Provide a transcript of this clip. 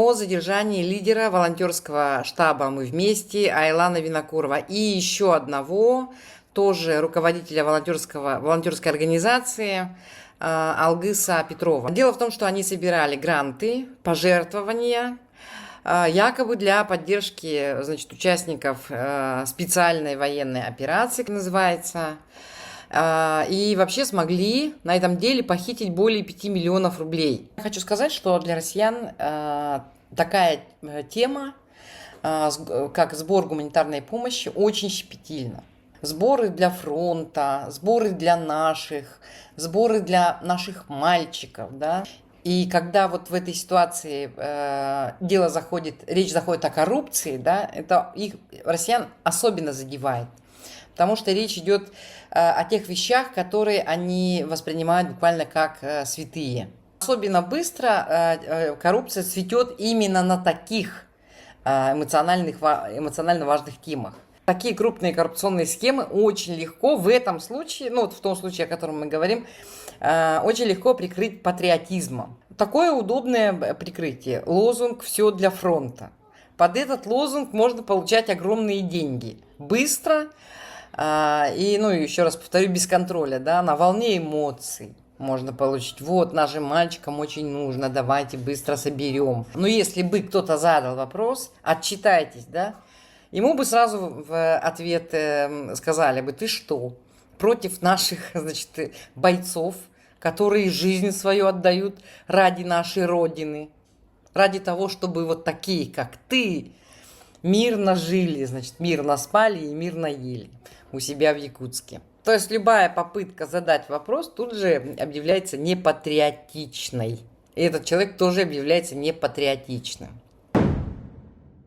О задержании лидера волонтерского штаба «Мы вместе» Айлана Винокурова и еще одного, тоже руководителя волонтерской организации Алгыса Петрова. Дело в том, что они собирали гранты, пожертвования, якобы для поддержки, значит, участников специальной военной операции, как называется, и вообще смогли на этом деле похитить более 5 миллионов рублей. Хочу сказать, что для россиян такая тема, как сбор гуманитарной помощи, очень щепетильна. Сборы для фронта, сборы для сборы для наших мальчиков, да. И когда вот в этой ситуации речь заходит о коррупции, да, это их, россиян, особенно задевает. Потому что речь идет о тех вещах, которые они воспринимают буквально как святые. Особенно быстро коррупция цветет именно на таких эмоционально важных темах. Такие крупные коррупционные схемы очень легко в этом случае, ну вот в том случае, о котором мы говорим, очень легко прикрыть патриотизмом. Такое удобное прикрытие. Лозунг «Все для фронта». Под этот лозунг можно получать огромные деньги. Быстро и, ну, еще раз повторю, без контроля, да, на волне эмоций можно получить. Вот, нашим мальчикам очень нужно, давайте быстро соберем. Но если бы кто-то задал вопрос, отчитайтесь, да, ему бы сразу в ответ сказали бы: ты что, против наших, значит, бойцов, которые жизнь свою отдают ради нашей Родины, ради того, чтобы вот такие, как ты, мирно жили, значит, мирно спали и мирно ели у себя в Якутске. То есть любая попытка задать вопрос тут же объявляется непатриотичной. И этот человек тоже объявляется непатриотичным.